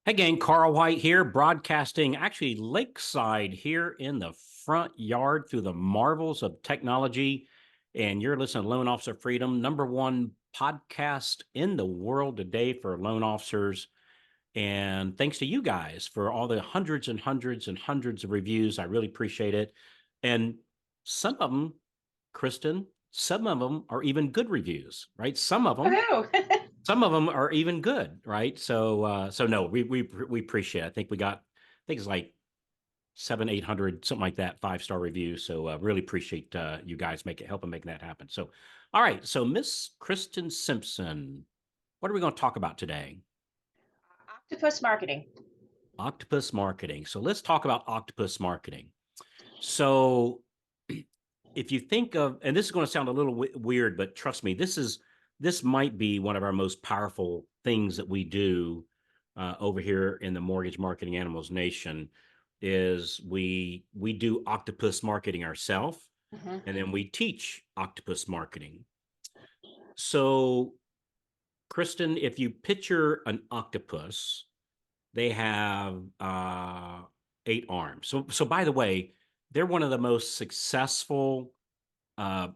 Hey gang, Carl White here, broadcasting actually lakeside here in the front yard through the marvels of technology. And you're listening to Loan Officer Freedom, number one podcast in the world today for loan officers. And thanks to you guys for all the hundreds and hundreds and hundreds of reviews. I really appreciate it. And some of them, Kristin, some of them are even good reviews, right? Woohoo! Some of them are even good, right? So no, we appreciate it. I think it's like 700, 800, something like that, 5-star reviews. So really appreciate you guys helping making that happen. So, all right. So Miss Kristin Simpson, what are we going to talk about today? Octopus Marketing. Octopus marketing. So let's talk about octopus marketing. So if you think of, and this is going to sound a little weird, but trust me, this might be one of our most powerful things that we do over here in the Mortgage Marketing Animals Nation. Is we do octopus marketing ourselves, and then we teach octopus marketing. So, Kristin, if you picture an octopus, they have 8 arms. So by the way, they're one of the most successful what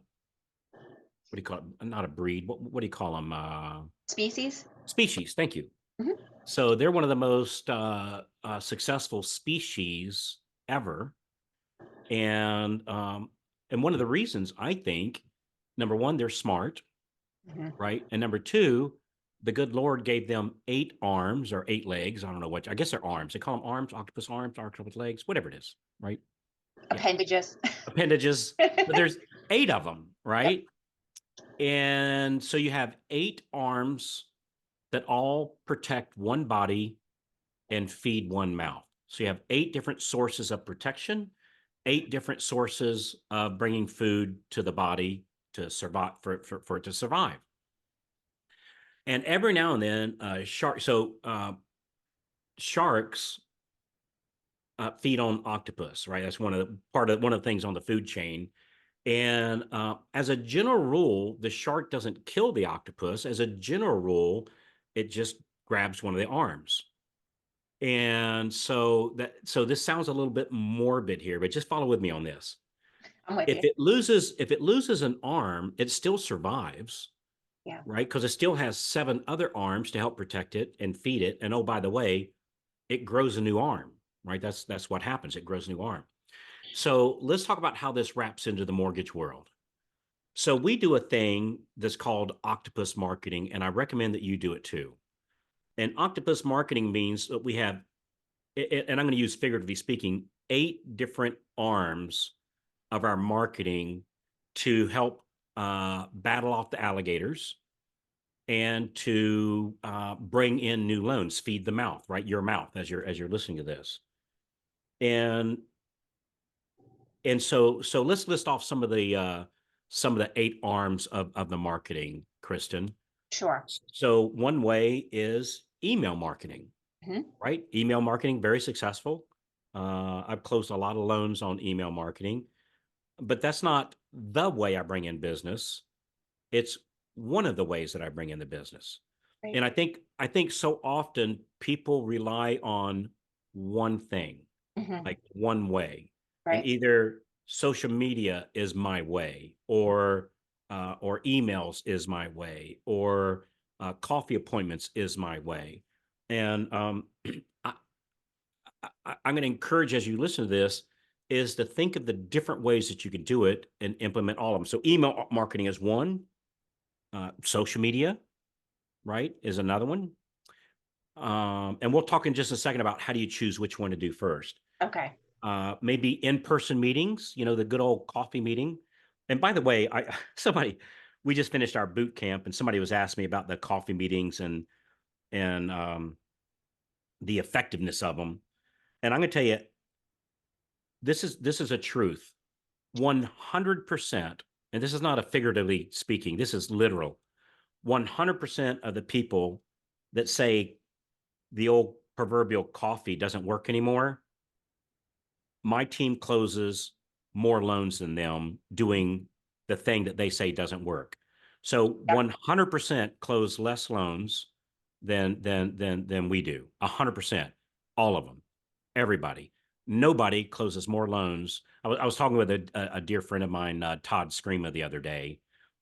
do you call it? Not a breed. What do you call them? Species. Species. Thank you. Mhm. So they're one of the most successful species ever, and one of the reasons I think, number one, they're smart, Mhm. right, and number two, the good Lord gave them 8 arms or 8 legs. I don't know what. I guess they're arms. They call them arms, octopus legs, whatever it is, right? Yeah, Appendages. appendages. But there's 8 of them, Yep. right? And so you have 8 arms that all protect one body and feed one mouth. So you have 8 different sources of protection, 8 different sources of bringing food to the body to survive for it to survive. And every now and then, sharks feed on octopus, right? That's one of the things on the food chain. And as a general rule, the shark doesn't kill the octopus. As a general rule, it just grabs one of the arms. And so this sounds a little bit morbid here, but just follow with me on this. I'm with If you. it loses an arm, it still survives, Yeah. right? Because it still has 7 other arms to help protect it and feed it. And oh, by the way, it grows a new arm, right? That's what happens. It grows a new arm. So let's talk about how this wraps into the mortgage world. So we do a thing that's called octopus marketing, and I recommend that you do it too. And octopus marketing means that we have, and I'm going to use figuratively speaking, 8 different arms of our marketing to help battle off the alligators and to bring in new loans, feed the mouth, right? Your mouth as you're listening to this. And so let's list off some of the 8 arms of the marketing, Kristin. Sure. So one way is email marketing, Mhm. right? Email marketing, very successful. I've closed a lot of loans on email marketing, but that's not the way I bring in business. It's one of the ways that I bring in the business. Right. And I think so often people rely on one thing, Mhm. like one way, and Right. either social media is my way, or emails is my way, or coffee appointments is my way. And I, I'm going to encourage, as you listen to this, is to think of the different ways that you could do it and implement all of them. So email marketing is one. Social media, right, is another one. And we'll talk in just a second about how do you choose which one to do first. Okay. Maybe in-person meetings, the good old coffee meeting. And by the way, we just finished our boot camp, and somebody was asking me about the coffee meetings and the effectiveness of them. And I'm going to tell you, this is a truth. 100%, and this is not a figuratively speaking, this is literal. 100% of the people that say the old proverbial coffee doesn't work anymore, my team closes more loans than them doing the thing that they say doesn't work. So Yep. 100% close less loans than we do. 100%, all of them, everybody. Nobody closes more loans. I was talking with a dear friend of mine, Todd Screama, the other day,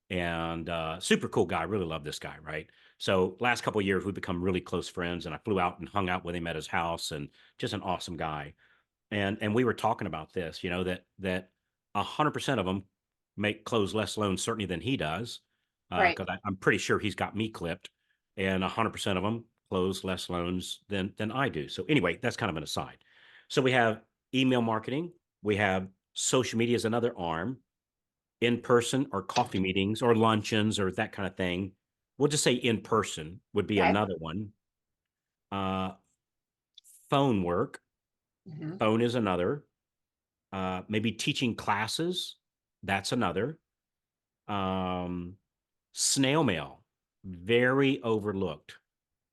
and super cool guy. Really love this guy, right? So last couple of years, we've become really close friends, and I flew out and hung out with him at his house, and just an awesome guy. And we were talking about this, that 100% of them make close less loans certainly than he does, Right. because I'm pretty sure he's got me clipped, and 100% of them close less loans than I do. So anyway, that's kind of an aside. So we have email marketing, we have social media as another arm, in person or coffee meetings or luncheons or that kind of thing. We'll just say in person would be Okay. another one. Uh, phone work, Hmm. phone is another. Maybe teaching classes, that's another. Um, Snail mail, very overlooked.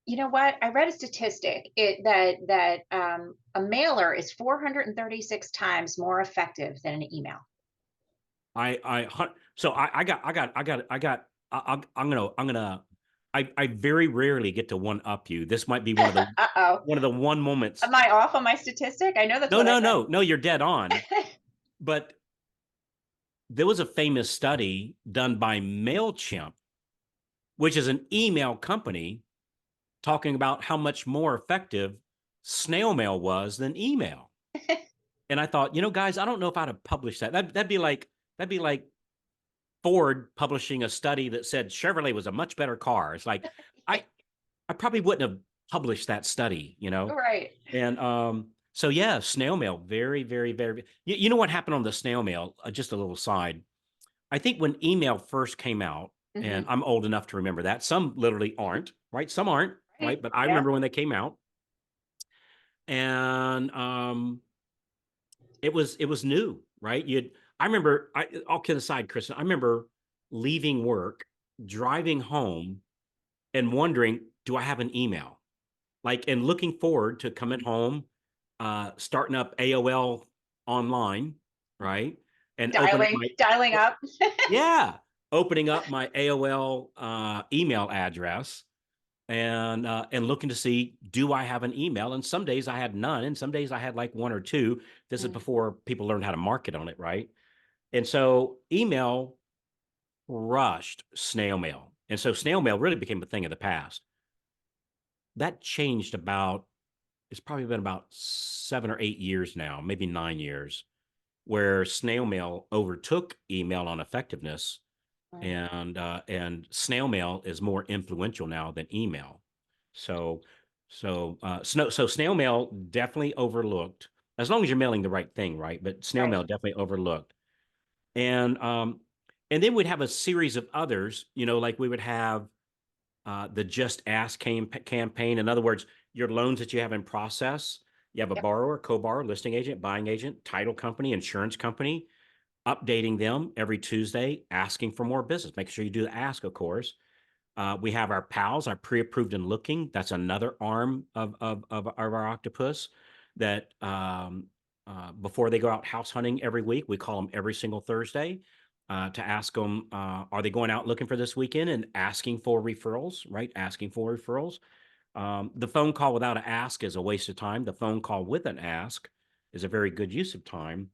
You know what? I read a statistic that a mailer is 436 times more effective than an email. So I very rarely get to one up you. This might be Uh-oh. one of the one moments. Am I off on my statistic? I know that's No, what I no, read. no, no, you're dead on. But there was a famous study done by MailChimp, which is an email company, talking about how much more effective snail mail was than email. And I thought, guys, I don't know if I'd have published that. That'd be like Ford publishing a study that said Chevrolet was a much better car. It's like I I probably wouldn't have published that study. Right. And so yeah, snail mail, very, very, very. You know what happened on the snail mail? Just a little side. I think when email first came out, and Hmm. I'm old enough to remember that. Some literally aren't, right? Some aren't, Right. right? But I Yeah. remember when they came out, and it was new, right? I remember. All kidding aside, Kristen, I remember leaving work, driving home, and wondering, do I have an email? Like, and looking forward to coming home, starting up AOL online, right? And opening Dialing up. yeah, opening up my AOL email address, and looking to see, do I have an email? And some days I had none, and some days I had like one or two. This is Mm. before people learned how to market on it, right? And so email rushed snail mail, and so snail mail really became a thing of the past. That changed about, it's probably been about 7 or 8 years now, maybe 9 years, where snail mail overtook email on effectiveness, Right. and snail mail is more influential now than email. So so snail mail definitely overlooked, as long as you're mailing the right thing, right? But snail Right. mail definitely overlooked. And then we'd have a series of others, like we would have the Just Ask campaign. In other words, your loans that you have in process, you have a Yep. borrower, co-borrower, listing agent, buying agent, title company, insurance company, updating them every Tuesday, asking for more business. Make sure you do the ask, of course. We have our pals, our pre-approved and looking. That's another arm of our octopus that before they go out house hunting every week, we call them every single Thursday to ask them, are they going out looking for this weekend, and asking for referrals, right? Asking for referrals. The phone call without an ask is a waste of time. The phone call with an ask is a very good use of time.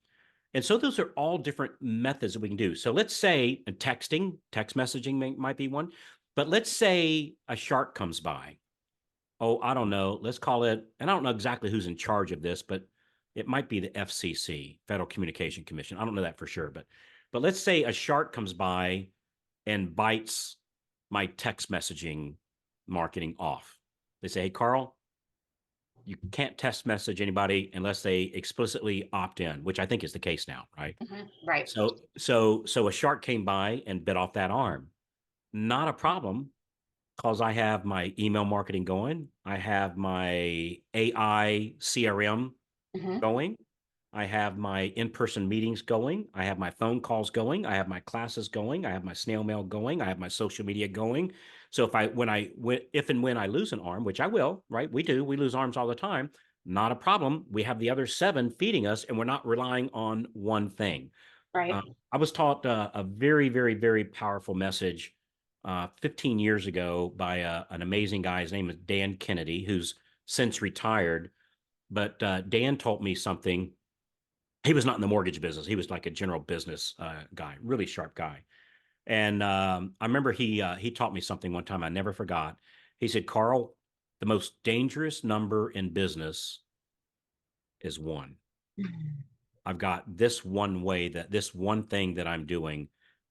And so those are all different methods that we can do. So let's say texting, text messaging might be one, but let's say a shark comes by. Oh, I don't know. Let's call it, and I don't know exactly who's in charge of this, but it might be the FCC, Federal Communication Commission. I don't know that for sure, but let's say a shark comes by and bites my text messaging marketing off. They say, "Hey, Carl, you can't text message anybody unless they explicitly opt in," which I think is the case now, right? Hmm. Right. So a shark came by and bit off that arm. Not a problem, because I have my email marketing going. I have my AI CRM Hmm. going. I have my in-person meetings going. I have my phone calls going. I have my classes going. I have my snail mail going. I have my social media going. So if and when I lose an arm, which I will, right? We lose arms all the time. Not a problem. We have the other seven feeding us, and we're not relying on one thing. Right. Uh, I was taught a very, very, very powerful message 15 years ago by an amazing guy. His name is Dan Kennedy, who's since retired. But Dan taught me something. He was not in the mortgage business. He was like a general business guy, really sharp guy. And I remember he taught me something one time I never forgot. He said, Carl, the most dangerous number in business is one. I've got this one way, that this one thing that I'm doing,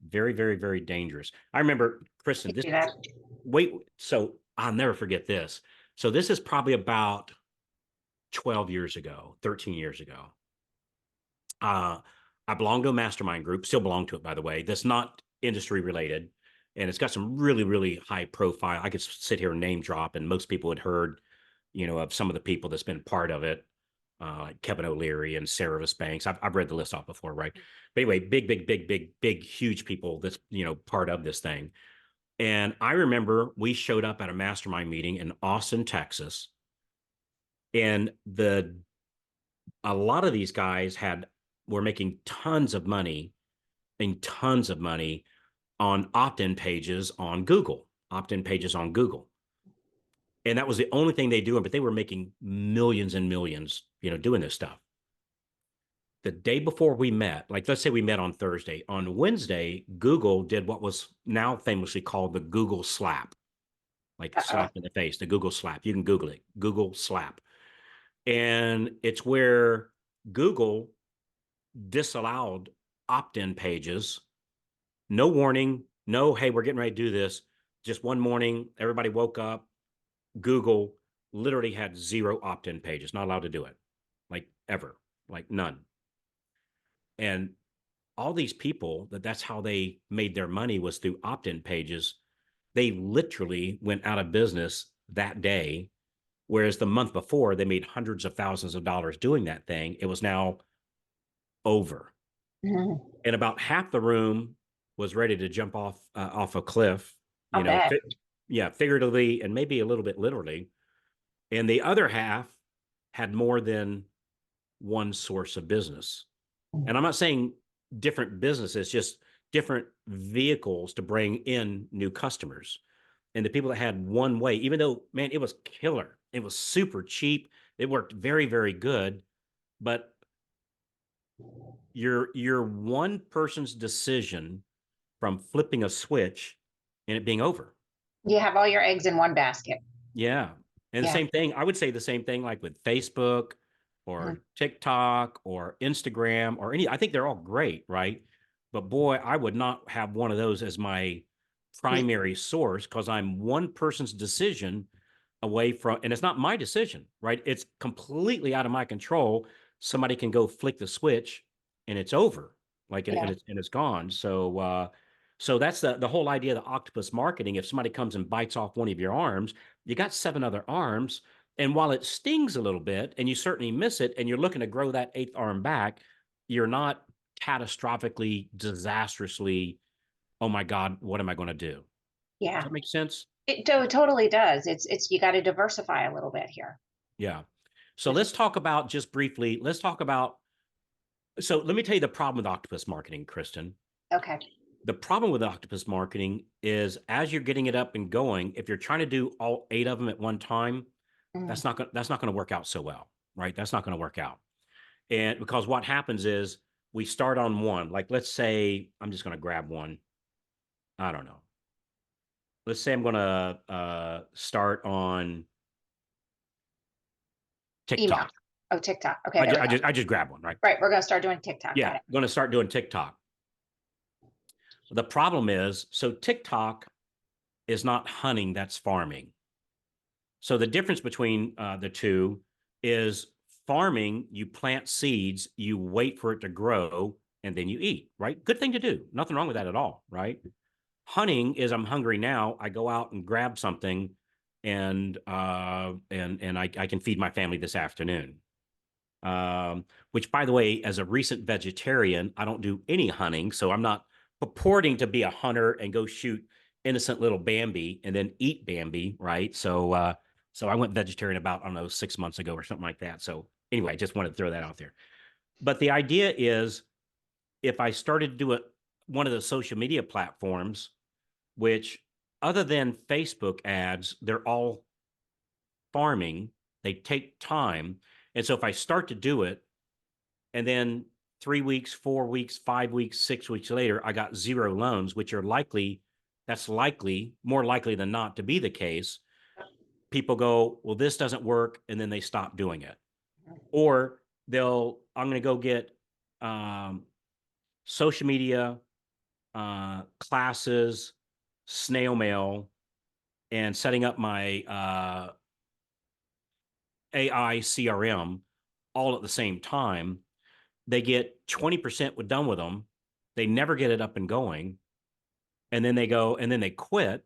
very, very, very dangerous. I remember, Kristin, this, that. wait, so I'll never forget this. So this is probably about 12 years ago, 13 years ago. I belong to a mastermind group, still belong to it, by the way, that's not industry related. And it's got some really, really high profile. I could sit here and name drop, and most people had heard, of some of the people that's been part of it, like Kevin O'Leary and Sarah Banks. I've read the list off before, right? But anyway, big, big, big, big, big, huge people that's, part of this thing. And I remember we showed up at a mastermind meeting in Austin, Texas, and a lot of these guys were making tons of money on opt-in pages on Google, And that was the only thing they do, but they were making millions and millions, doing this stuff. The day before we met, like let's say we met on Thursday, on Wednesday, Google did what was now famously called the Google slap, like slap in the face, the Google slap. You can Google it, Google slap. And it's where Google disallowed opt-in pages. No warning, no, hey, we're getting ready to do this. Just one morning, everybody woke up. Google literally had 0 opt-in pages, not allowed to do it, like ever, like none. And all these people, that's how they made their money, was through opt-in pages. They literally went out of business that day, whereas the month before they made hundreds of thousands of dollars doing that thing. It was now over. Mm-hmm. And about half the room was ready to jump off a cliff, figuratively and maybe a little bit literally. And the other half had more than one source of business. And I'm not saying different businesses, just different vehicles to bring in new customers. And the people that had one way, even though, man, it was killer. It was super cheap. It worked very, very good. But you're one person's decision from flipping a switch and it being over. You have all your eggs in one basket. Yeah. And the same thing, I would say the same thing like with Facebook or TikTok or Instagram or I think they're all great, right? But boy, I would not have one of those as my primary source, because I'm one person's decision away from, and it's not my decision, right? It's completely out of my control. Somebody can go flick the switch and it's over, and it's gone. So that's the whole idea of the octopus marketing. If somebody comes and bites off one of your arms, you got 7 other arms. And while it stings a little bit and you certainly miss it and you're looking to grow that 8th arm back, you're not catastrophically, disastrously, oh my God, what am I going to do? Yeah. Does that make sense? It totally does. It's you got to diversify a little bit here. Yeah. So let's talk about, just briefly, so let me tell you the problem with octopus marketing, Kristin. Okay. The problem with octopus marketing is, as you're getting it up and going, if you're trying to do all 8 of them at one time, that's not going to work out so well, right? That's not going to work out. And because what happens is we start on one, like let's say, I'm just going to grab one. I don't know. Let's say I'm going to start on TikTok. Email. Oh, TikTok. Okay. I just grab one, right? Right. We're going to start doing TikTok. Yeah. Going to start doing TikTok. The problem is, so TikTok is not hunting, that's farming. So the difference between the two is farming, you plant seeds, you wait for it to grow, and then you eat, right? Good thing to do. Nothing wrong with that at all, right? Hunting is, I'm hungry now, I go out and grab something, and I can feed my family this afternoon. Which, by the way, as a recent vegetarian, I don't do any hunting, so I'm not purporting to be a hunter and go shoot innocent little Bambi and then eat Bambi, right? So I went vegetarian about, I don't know, 6 months ago or something like that. So anyway, I just wanted to throw that out there. But the idea is, if I started to do one of the social media platforms, which other than Facebook ads, they're all farming. They take time. And so if I start to do it, and then 3 weeks, 4 weeks, 5 weeks, 6 weeks later, I got zero loans, which are likely, that's likely, more likely than not to be the case. People go, well, this doesn't work. And then they stop doing it. Or I'm going to go get social media, classes, snail mail, and setting up my AI CRM all at the same time. They get 20% done with them. They never get it up and going. And then they go, and then they quit.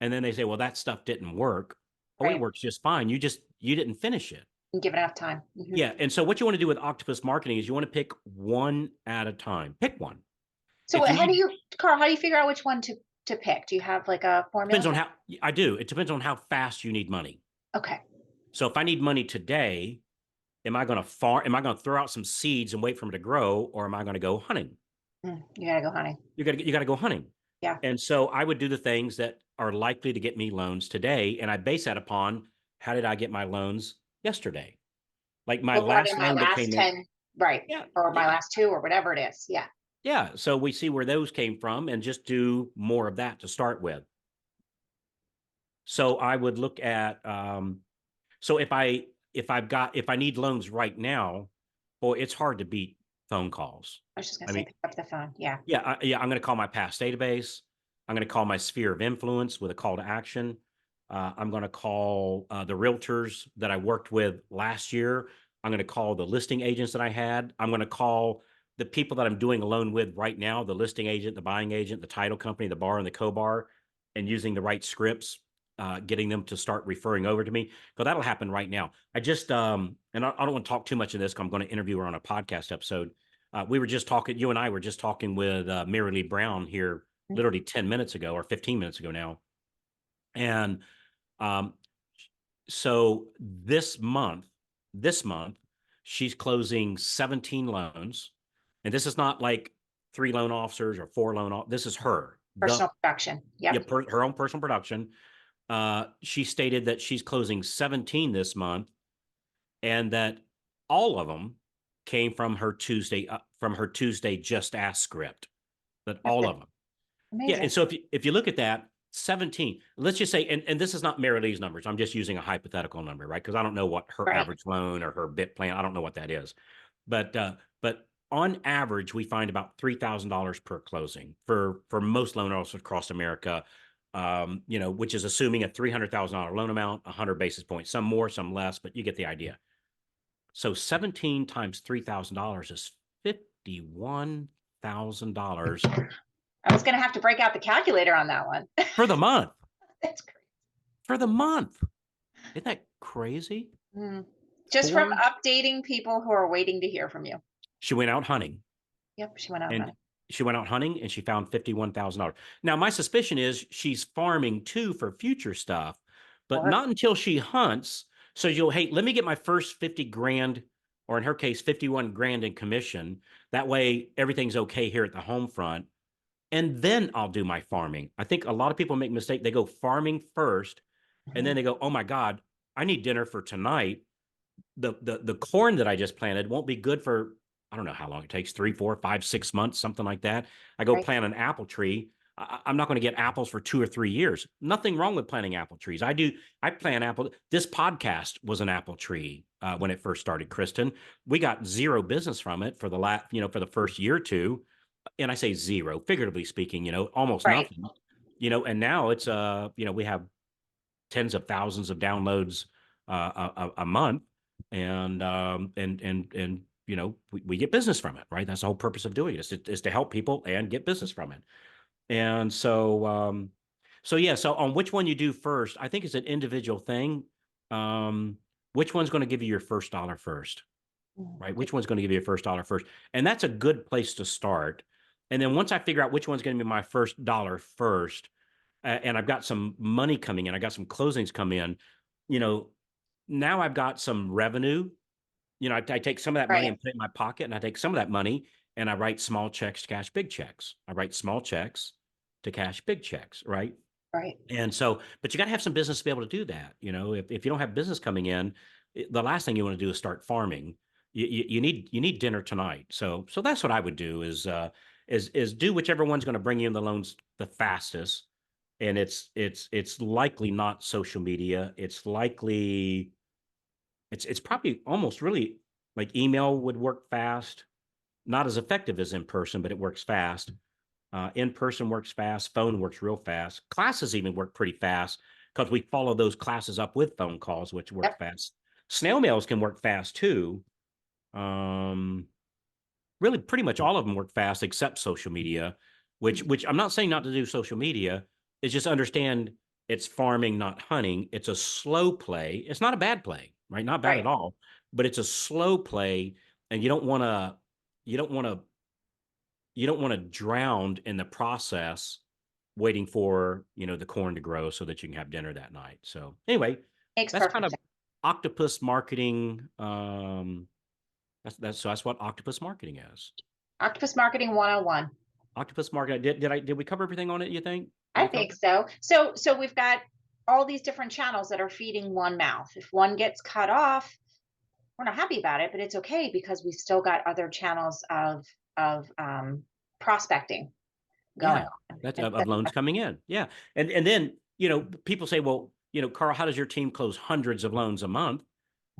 And then they say, well, that stuff didn't work. Oh, it Right. works just fine. You didn't finish it. And give it enough time. Yeah. And so what you want to do with Octopus Marketing is you want to pick one at a time. Pick one. So If you how do need, you, Carl, how do you figure out which one to pick? Do you have like a formula? depends on how, I do. It depends on how fast you need money. Okay. So if I need money today, am I going to throw out some seeds and wait for them to grow, or am I going to go hunting? You gotta go hunting. You got to go hunting. Yeah. And so I would do the things that are likely to get me loans today. And I base that upon how did I get my loans yesterday? Like my Well, what in last my loan that last came in. 10, right? Yeah. Or my Yeah. last two or whatever it is. Yeah. Yeah. So we see where those came from and just do more of that to start with. So I would look at, so if I need loans right now, boy, it's hard to beat phone calls. I was just gonna I say mean, pick up the phone. Yeah. yeah, I'm going to call my past database. I'm going to call my sphere of influence with a call to action. I'm going to call the realtors that I worked with last year. I'm going to call the listing agents that I had. I'm going to call the people that I'm doing a loan with right now, the listing agent, the buying agent, the title company, the bar and the co-bar, and using the right scripts, getting them to start referring over to me. Because that'll happen right now. I just, and I don't want to talk too much in this because I'm going to interview her on a podcast episode. We were just talking, you and I were just talking with Mary Lee Brown here literally 10 minutes ago or 15 minutes ago now. And um, so this month, she's closing 17 loans. And this is not like 3 loan officers or 4 loan. This is her, Personal production. yeah, Yep. her own personal production. She stated that she's closing 17 this month and that all of them came from her Tuesday Just Ask script. That That's all it. of them. Yeah, Amazing. and so if you look at that, 17, let's just say, and this is not Mary Lee's numbers. I'm just using a hypothetical number, right? Because I don't know what her Right. average loan or her bit plan. I don't know what that is, but on average, we find about $3,000 per closing for most loan officers across America. Which is assuming a $300,000 loan amount, 100 basis points, some more, some less, but you get the idea. So 17 times $3,000 is $51,000 I was gonna have to break out the calculator on that one. for the month. That's great. For the month. Isn't that crazy? Just from Four. updating people who are waiting to hear from you. She went out hunting. Yep. She went out And hunting. she went out hunting and she found $51,000. Now, my suspicion is she's farming too for future stuff, but Or not until she hunts. So hey, let me get my first 50 grand, or in her case, 51 grand in commission. That way everything's okay here at the home front. And then I'll do my farming. I think a lot of people make a mistake. They go farming first, and then they go, oh my God, I need dinner for tonight. The corn that I just planted won't be good for, I don't know how long it takes, 3, 4, 5, 6 months, something like that. I go right. plant an apple tree. I'm not going to get apples for 2 or 3 years. Nothing wrong with planting apple trees. I plant apple. This podcast was an apple tree when it first started, Kristin. We got zero business from it for for the first year or two. And I say zero, figuratively speaking, almost Right. nothing, and now it's, we have tens of thousands of downloads a month, and we get business from it, right? That's the whole purpose of doing this is to help people and get business from it. And so on which one you do first, I think it's an individual thing. Which one's going to give you your first dollar first, right? Which one's going to give you your first dollar first? And that's a good place to start. And then once I figure out which one's going to be my first dollar first, and I've got some money coming in, I got some closings come in, now I've got some revenue. I take some of that money Right. and put it in my pocket, and I take some of that money and I write small checks to cash big checks. I write small checks to cash big checks, right? Right. And so, but you got to have some business to be able to do that. If you don't have business coming in, the last thing you want to do is start farming. You need dinner tonight. So that's what I would do is do whichever one's going to bring you in the loans the fastest. And it's likely not social media. It's probably almost really like email would work fast, not as effective as in person, but it works fast. In person works fast. Phone works real fast. Classes even work pretty fast because we follow those classes up with phone calls, which work Yep. fast. Snail mails can work fast too. Um, Really, pretty much all of them work fast except social media, which I'm not saying not to do social media. It's just understand it's farming, not hunting. It's a slow play. It's not a bad play, right? Not bad Right. at all, but it's a slow play, and you don't want to you don't want to drown in the process waiting for the corn to grow so that you can have dinner that night. So anyway, Makes that's kind perfect of sense. octopus marketing. That's what octopus marketing is. Octopus Marketing 101. Octopus marketing. Did we cover everything on it? You think? Did I we cover? think so. So we've got all these different channels that are feeding one mouth. If one gets cut off, we're not happy about it, but it's okay because we've still got other channels of prospecting going Yeah, on. that's And of loans coming in. Yeah, and then people say, well, Carl, how does your team close hundreds of loans a month?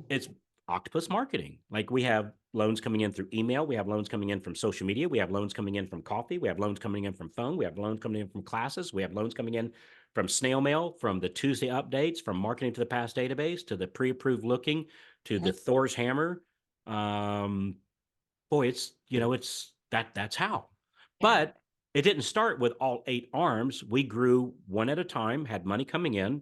It's octopus marketing. Like we have loans coming in through email, we have loans coming in from social media, we have loans coming in from coffee, we have loans coming in from phone, we have loans coming in from classes, we have loans coming in from snail mail, from the Tuesday updates, from marketing to the past database, to the pre-approved looking, to Mhm. the Thor's hammer. Um, Boy, it's that's how. Yeah. But it didn't start with all eight arms. We grew one at a time, had money coming in,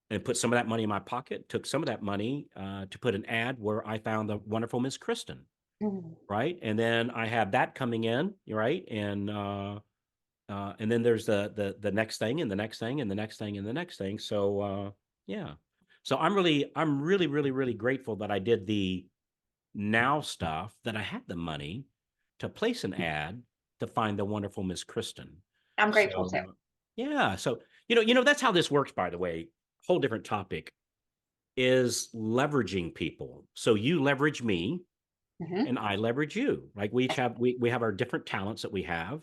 and put some of that money in my pocket, took some of that money to put an ad where I found the wonderful Miss Kristin, Mhm. right? And then I have that coming in, right? And then there's the next thing and the next thing and the next thing and the next thing. So yeah. So I'm really grateful that I did the now stuff, that I had the money to place an ad to find the wonderful Miss Kristin. I'm grateful So too. yeah. So that's how this works, by the way. Whole different topic is leveraging people. So you leverage me Hmm. and I leverage you. Like we each have we have our different talents that we have.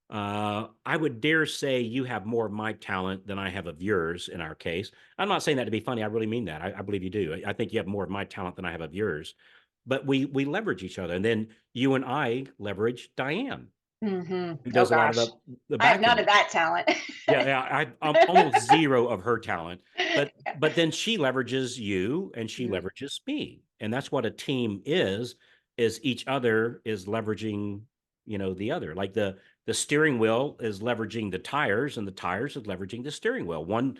I would dare say you have more of my talent than I have of yours in our case. I'm not saying that to be funny. I really mean that. I believe you do. I think you have more of my talent than I have of yours. But we leverage each other. And then you and I leverage Diane, Hmm. who Oh does a lot of gosh, the I have back none end. of that talent. Yeah, I'm almost zero of her talent, but Yeah. but then she leverages you and she Mhm. leverages me, and that's what a team is each other is leveraging, the other. Like the steering wheel is leveraging the tires, and the tires is leveraging the steering wheel. One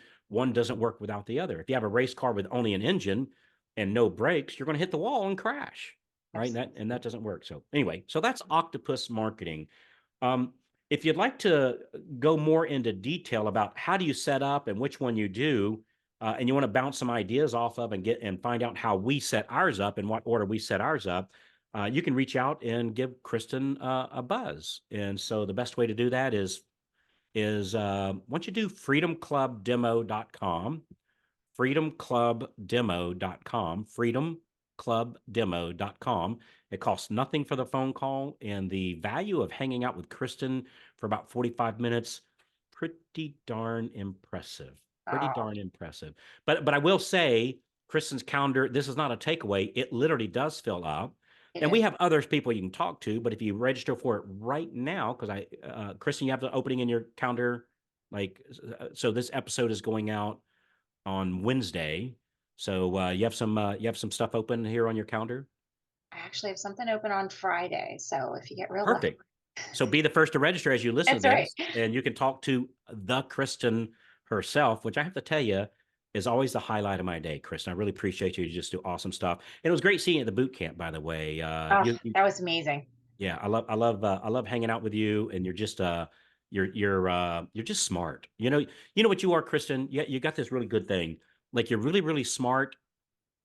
doesn't work without the other. If you have a race car with only an engine and no brakes, you're going to hit the wall and crash, right? And that doesn't work. So anyway, so that's octopus marketing. Um, if you'd like to go more into detail about how do you set up and which one you do, and you want to bounce some ideas off of and get and find out how we set ours up and what order we set ours up, you can reach out and give Kristin a buzz. And so the best way to do that is once you do freedomclubdemo.com, freedomclubdemo.com. It costs nothing for the phone call, and the value of hanging out with Kristin for about 45 minutes, pretty darn impressive. Pretty Oh, darn impressive. But I will say, Kristin's calendar, this is not a takeaway. It literally does fill up. it And we is. have other people you can talk to, but if you register for it right now, because Kristin, you have the opening in your calendar, so this episode is going out on Wednesday. So you have some stuff open here on your calendar. I actually have something open on Friday, so if you get real lucky. Perfect. So be the first to register as you listen to That's right. this, and you can talk to the Kristin herself, which I have to tell you is always the highlight of my day, Kristin. I really appreciate you. You just do awesome stuff, and it was great seeing you at the boot camp, by the way. Oh, that was amazing. Yeah, I love hanging out with you, and you're just smart. You know what you are, Kristin. You got this really good thing. Like you're really smart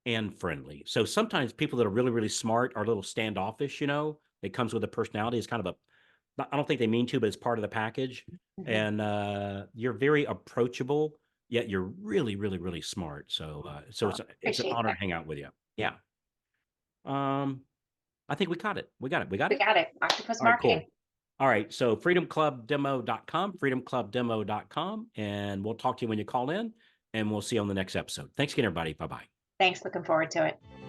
and friendly. So sometimes people that are really smart are a little standoffish. It comes with a personality. It's kind of a I don't think they mean to, but it's part of the package. Mhm. And you're very approachable, yet you're really, really, really smart. So Oh, it's an appreciate honor that. to hang out with you. Yeah. I think we got it. We got it. We got We it. got it. Octopus All right, Marketing. cool. All right. So freedomclubdemo.com, freedomclubdemo.com. And we'll talk to you when you call in, and we'll see you on the next episode. Thanks again, everybody. Bye-bye. Thanks. Looking forward to it.